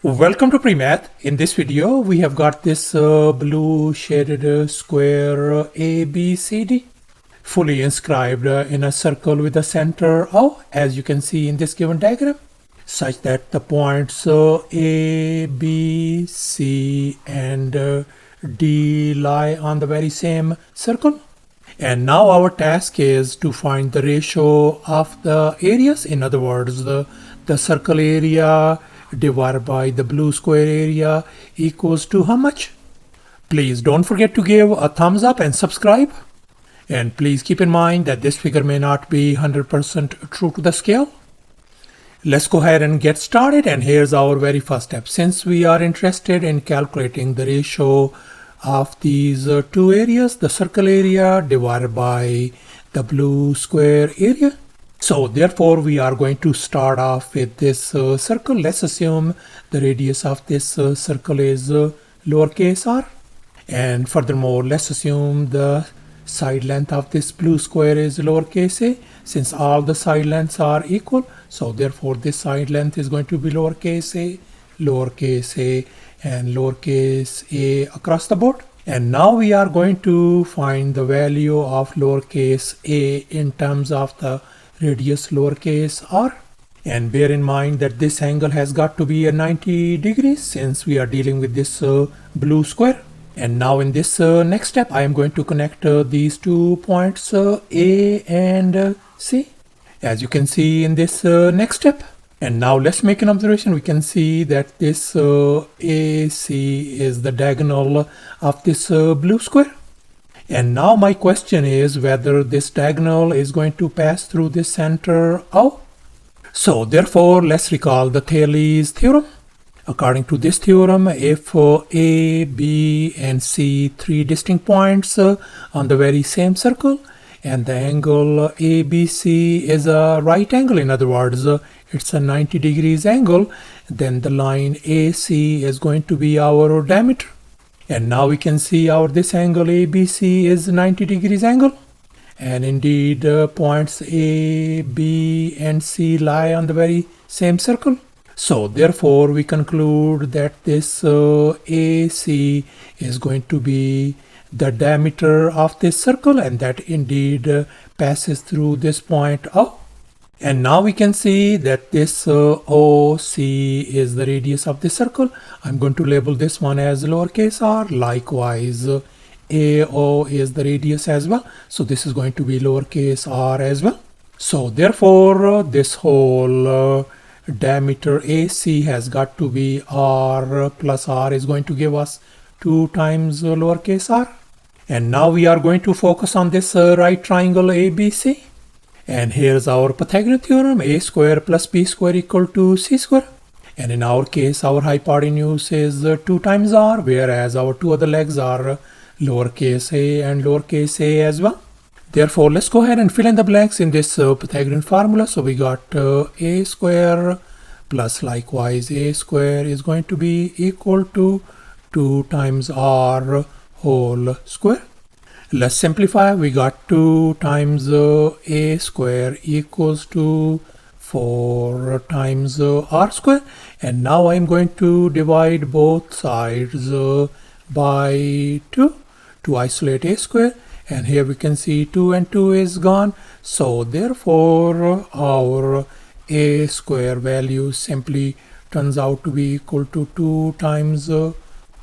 Welcome to PreMath. In this video, we have got this blue shaded square ABCD fully inscribed in a circle with a center O, as you can see in this given diagram, such that the points A, B, C, and D lie on the very same circle. And now our task is to find the ratio of the areas. In other words, the circle area divided by the blue square area equals to how much? Please don't forget to give a thumbs up and subscribe. And please keep in mind that this figure may not be 100% true to the scale. Let's go ahead and get started, and here's our very first step. Since we are interested in calculating the ratio of these two areas, the circle area divided by the blue square area, so therefore we are going to start off with this circle. Let's assume the radius of this circle is lowercase r, and furthermore let's assume the side length of this blue square is lowercase a. Since all the side lengths are equal, so therefore this side length is going to be lowercase a, and lowercase a across the board. And now we are going to find the value of lowercase a in terms of the radius lowercase r. And bear in mind that this angle has got to be a 90 degrees since we are dealing with this blue square. And now in this next step, I am going to connect these 2 points A and C, as you can see in this next step. And now let's make an observation. We can see that this AC is the diagonal of this blue square. And now my question is whether this diagonal is going to pass through this center O. So therefore, let's recall the Thales theorem. According to this theorem, if A, B, and C, 3 distinct points on the very same circle, and the angle ABC is a right angle, in other words, it's a 90 degrees angle, then the line AC is going to be our diameter. And now we can see this angle ABC is 90 degrees angle. And indeed, points A, B, and C lie on the very same circle. So therefore, we conclude that this AC is going to be the diameter of this circle, and that indeed passes through this point O. And now we can see that this OC is the radius of the circle. I'm going to label this one as lowercase r. Likewise, AO is the radius as well. So this is going to be lowercase r as well. So therefore, this whole diameter AC has got to be r plus r is going to give us 2 times lowercase r. And now we are going to focus on this right triangle ABC. And here's our Pythagorean theorem, a square plus b square equal to c square. And in our case, our hypotenuse is 2 times r, whereas our 2 other legs are lowercase a and lowercase a as well. Therefore, let's go ahead and fill in the blanks in this Pythagorean formula. So we got a square plus likewise a square is going to be equal to 2 times r whole square. Let's simplify. We got 2 times a square equals to 4 times r square. And now I'm going to divide both sides by 2 to isolate a square. And here we can see 2 and 2 is gone. So therefore, our a square value simply turns out to be equal to 2 times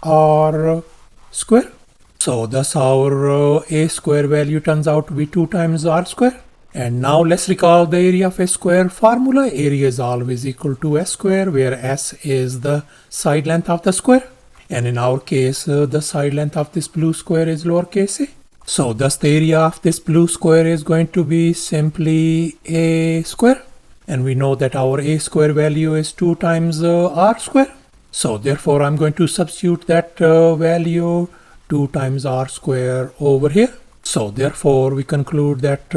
r square. So thus our a square value turns out to be 2 times r square. And now let's recall the area of a square formula. Area is always equal to s square, where s is the side length of the square. And in our case, the side length of this blue square is lowercase a. So thus the area of this blue square is going to be simply a square. And we know that our a square value is 2 times r square. So therefore, I'm going to substitute that value 2 times r square over here. So therefore, we conclude that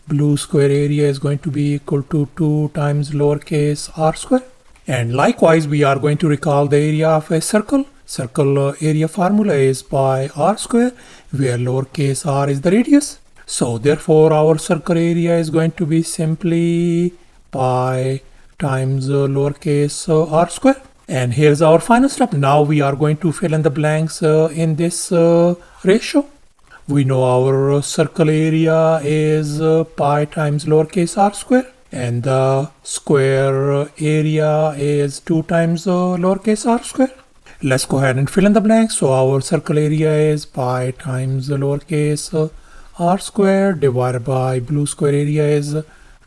blue square area is going to be equal to 2 times lowercase r square. And likewise, we are going to recall the area of a circle. Circle area formula is pi r square, where lowercase r is the radius. So therefore, our circle area is going to be simply pi times lowercase r square. And here's our final step. Now we are going to fill in the blanks in this ratio. We know our circle area is pi times lowercase r square, and the square area is 2 times lowercase r square. Let's go ahead and fill in the blanks. So our circle area is pi times lowercase r square divided by blue square area is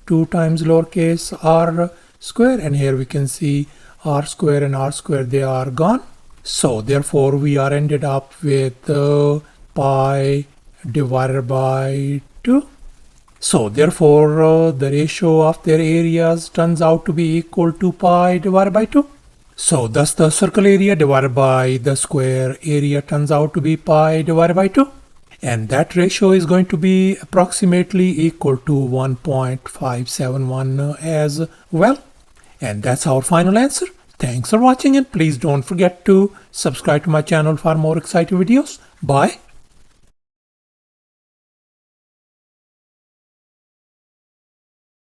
2 times lowercase r square, and here we can see r square and r square, they are gone. So therefore we are ended up with pi divided by 2. So therefore the ratio of their areas turns out to be equal to pi divided by 2. So thus the circle area divided by the square area turns out to be pi divided by 2. And that ratio is going to be approximately equal to 1.571 as well. And that's our final answer. Thanks for watching, and please don't forget to subscribe to my channel for more exciting videos. Bye.